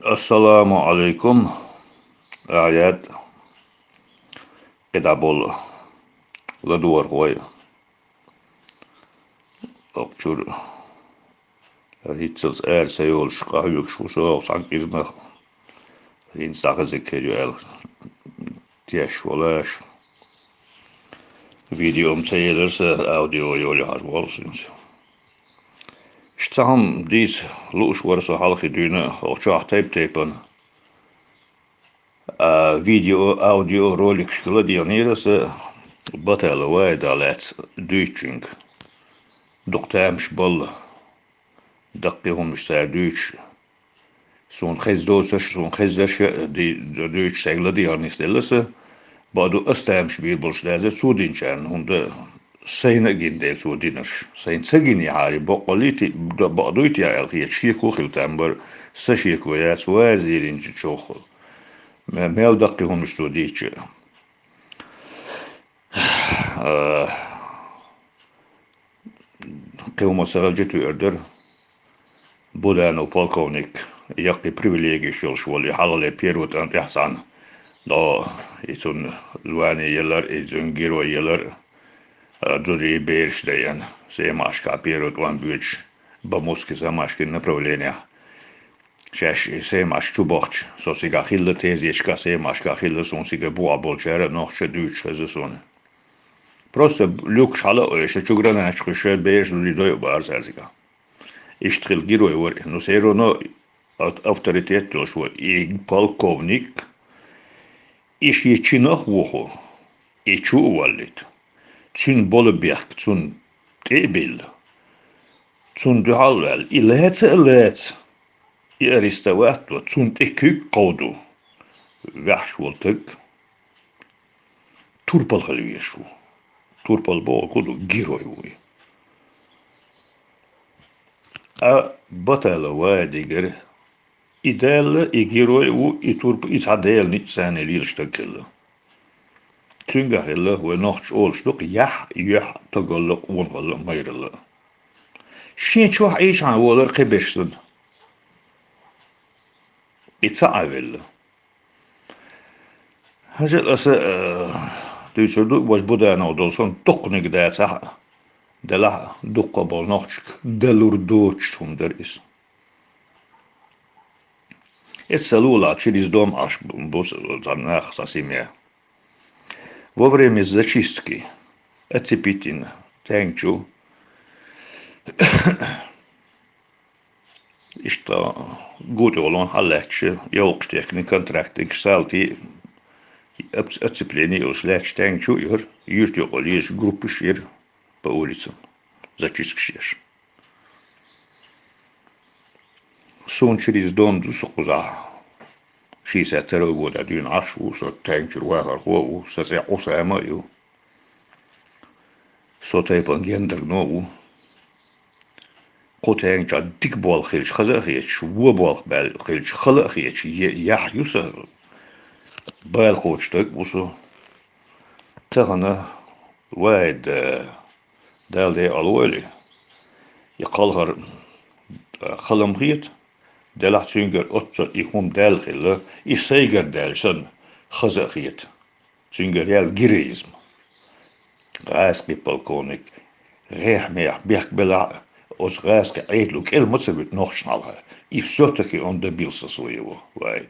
Assalomu alaykum. Ayat kedabol laduar hoy. Okçur ritsels sejol skahjuk so sankizma instakazekeriel tiesh volash videom tejers audio joli har volsins. Stam dies luus warso halchi dune och tape video audio rolik skladioneres battle way dalet duiching doktamsh bol دقيهم مش دوتش سون خزدوتش سون خزدش دي دوتش سجل دي هرني ستلسه بعدو استامش بير بولش دازه سودين شان هند سينا جندل سودينش سين سجيني عاري بقوليتي بعدويتي على شيكو خلتامبر سشيكو ياس وازيرين تشوخ ميل دقيهم مش دوديتش قوم سرجتو يردر Budano polkovnik jaki privilegij šolšvoli halale pierut antihsan da itun zuani yeller itun giro yeller duri beersteyen semashka pierut van büch bamuski semashki направления шеш семаш чубохч сосига хилла тезечка семашка хилла сонсига буаболчера нохче дюч хезсон просто люк шала оеше чугранач хше beers duri doy barzerziga Ishtril giro var, no ser ono авторитет тоже, и полковник, иш je чинах вухо, и чу увалит. Цун болобяк, цун тебил, цун духалвел, и лец, и арестовато, цун текük коду, вяш волтек, турпал халвешу, турпал бол коду герой вой. بطل واديجر إدال إجيروي و إتورب إتعدال نتسان اللي يشتغل تنجح الله ونحش أولشلق يح تقلق ونغلق ميرلا شين شوح إيش عن ولر قبشتن إتعاول هجل أسا تيسردو واش بدانا ودولسون تقنق داتا دلا دقة بالناچك دلور دوچ تندر is. Celula через дом аж там совсем. Во время зачистки оцепитин тянчу и что гудолон халлече ёлктехни контрактик салти оцепление ушлеч тянчу юрт ёлиш группы шир по улицам, зачисткшеш. Сон через дом дусокуза. 62 года дюн ашу, со тянчур вахар хову, со се осамаю. Со тайпан гендер нову. Котянча дик бол хилч хазахич, вобол бел хилч халахич, ях юса бел хочтак усо. Тахана واحد دالدي الوالي يقالهر خلمغيت دلح تنجر أطر يقوم دالخل يسيجر دالشن خزاخيت تنجر يال جريزم غاسكي بالكونك غيح ميح بيحك بلا أس غاسكي عيدلو كل مصبت نوخشنالها يفسوتكي on the bilsa svojevo واحد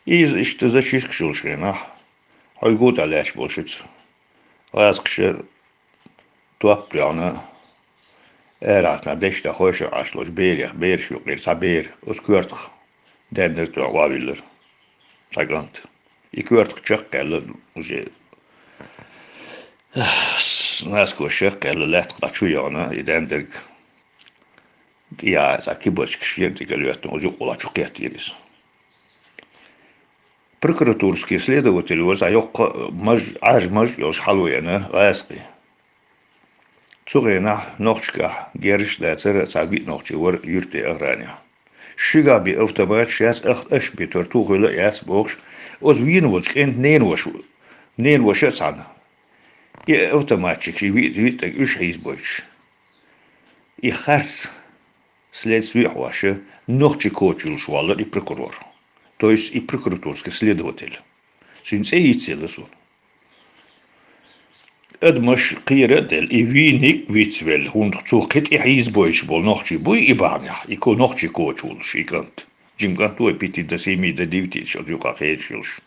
اشتزاشيش كشولشينا هاي قوت علاش بولشت غاسكشر توقعنا راتنا دشتا خوش عشلوش بيرش يقير سابير اسكورتخ دندر تو وابيلر ساقانت يكورتخ تشقل وجي ناسكو شقل لا تقشويانا يدندر يا زاكيبوش كشير ديكاليوتن وجي قولا чукет يريس Прокуратурский следователь возайок маж ёж халуяна ласки. Цугена ночка герш дацер цагит ночи вор юрте аграня. Шига би автомат шас аш битер тугыла яс бокш оз вин воч кент нен вош цан. И автоматчик вит так үш хизбоч. И харс следствие ваше ногчи кочил швалер и прокурор. То есть и прокуратурский следователь. Синце и целесун. Эдмаш قيرة الإيفينيك بيتسويل هون تسوقت إحيز بويش بول نوخشي بوي إبانيا إكو نوخشي كوچول شيكانت جيم كانت توي بيتي دسيمي دديوتي شو يوقع خير شلش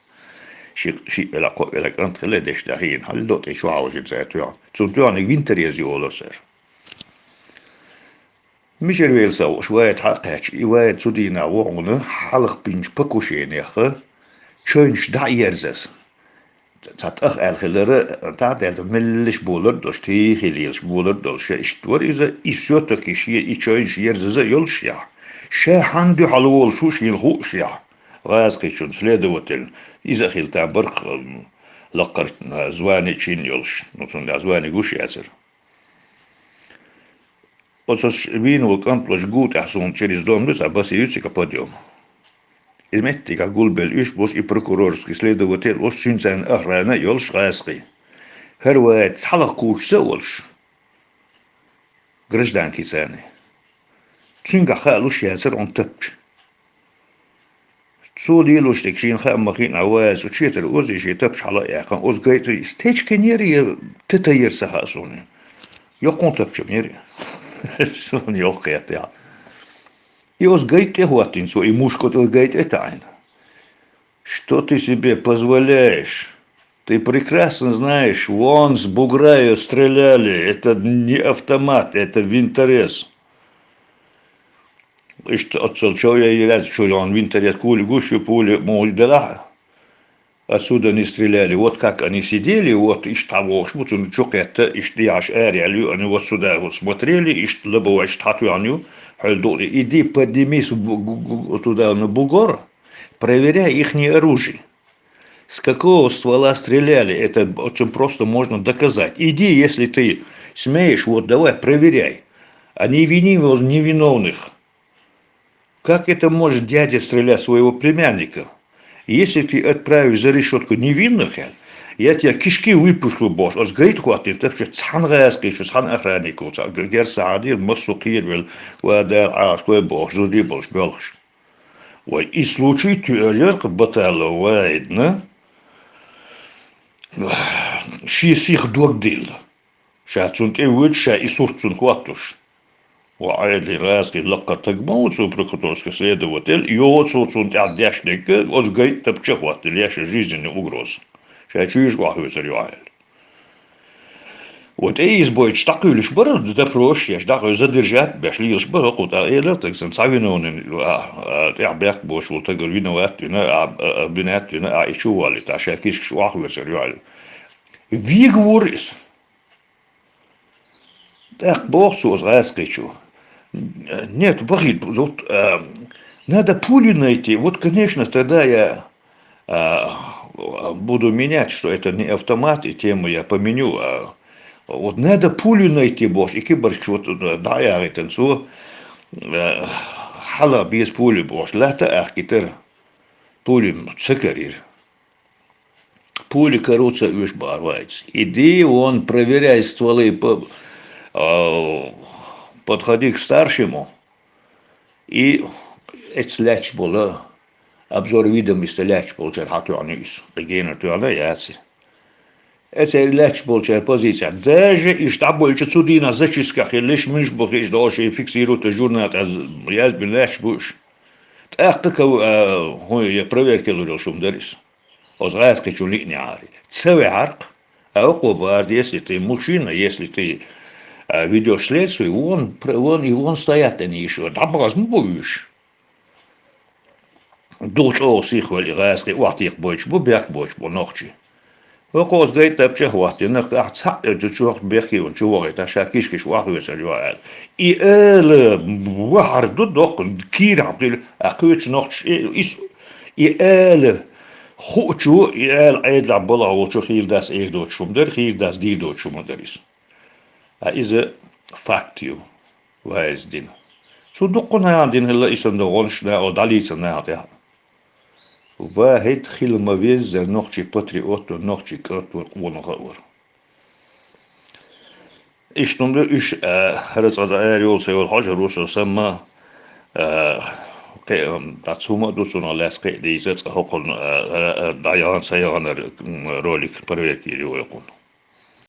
شي بلا قو بلا كانت خلا دش دهين هل دوت شو عاوز زاتو تسونتو أنا فينتريزي ولا سر مش الويل سو شوية حقاش إيوات تدينا وعنا حلق بينش بكوشين يخ شونش دا يرزس تات أخ الخلرة تات ملش بولر دشتي خليش بولر دلش إشتور إذا إسيوتك إشي إشونش يرزز يلش يا شا حندو حلول شوش يلخوش يا غازقي شون سليدوتل إذا خلتا برق لقر زواني تشين يلش نصن زواني قوش ياسر Otsas viinu kantlos gut ähsun tšeris domnus, a basi ütsika podium. Ilmettiga gulbel üsbus i prokurorski следователь os synsen õhrana jols raasqi. Härwa tsalaq kuuch sõolš. Гражданки сani. Tsünga xaalus jääser on tõpč. Tsuul ilustik siin xaammakin awaas u tšeeter osi xie tõpč hala jääkan os gaitri stečken jeri tõta jersa haasuni. Jokon tõpčem jeri. Sun johkajat ja. Jos гайте хватинцу и мушку то гайте тайна. Что ты себе позволяешь? Ты прекрасно знаешь, вон с буграю стреляли. Это не автомат, это винторез. И что отцелчал я и рад, что он винторез кули гущу пули мол дела. Отсюда не стреляли. Вот как они сидели, вот из того, что он чокетта, из яш эряли, они вот сюда вот смотрели, из либо из татуаню, хальдоли. Иди поднимись туда на бугор, проверяй их оружие. С какого ствола стреляли, это очень просто можно доказать. Иди, если ты смеешь, вот давай, проверяй. А не вини невиновных. Как это может дядя стрелять своего племянника? Если ты отправишь за решетку невинных, я тебя кишки выпущу, босс. Als гейт хватит, это все цанрайский, что цан охранник, герсади, массукир, вада аской босс, жуди босс, белш. Ой, и случай тюрьерка батала, вайдна. Шисих догдил. Шацунт и выча и сурцун хватуш. وعادي راسكي لقى تجمعوت وبركتورسك следователь يوصل صوت عديشنك وزجيت تبتشخوات ليش жизнь угроз. شايفيش واحد يعال. Вот избой штакулиш бар, да проще, штакул задержать, бешлиш бар, вот это так сенсавинон, я бег бош, вот так виноват, бинет, а еще вали, та шафиш швахвер сериал. Вигворис. Так бог сос раскричу. Нет, Вахид, вот, надо пулю найти. Вот, конечно, тогда я буду менять, что это не автомат, и тему я поменю. Вот надо пулю найти, боже. И киборг, вот, да, я говорю, so, хала без пули, боже. Лата архитер, пули цикарир. Пули, короче, уж барвается. Иди, он, проверяй стволы, подходи к старшему, и это ляч было, обзор видимости ляч был, что хату анис, регенер туале яци. Это ляч был, что позиция. Даже и штаб больше суди на зачисках, и лишь мышь был, и даже и фиксирует журнал, я бы ляч будешь. Так, я проверки лурил шум дарис. Озрайский чулик не ари. Целый арк, а около если ты мужчина, если ты ведешь следствие, он стоят они еще. Да возьмешь. Дочь осих вали раски, вот их больше, бег больше, ночи. Около говорит, вообще хватит, на цап, это чувак беги, он чувак, это шакишки швахуется жуает. И вахар док, кира, а куч ночь, и хочу, и эдла была, вот что хил дас их дочь шумдер, хил дас ди дочь шумдерис. А из фактию ваздин. Судукна дин хила исандогоншна одалицна хата. واحد خيل مفيز نوخشي باتريوت ونوخشي كارتور ونغور. إيش نمر إيش هرت على أريول سيول حاجة روسا سما تاتسوما دوسونا لاسكي دي زت هوكون دايان سيغان روليك بريكي يقول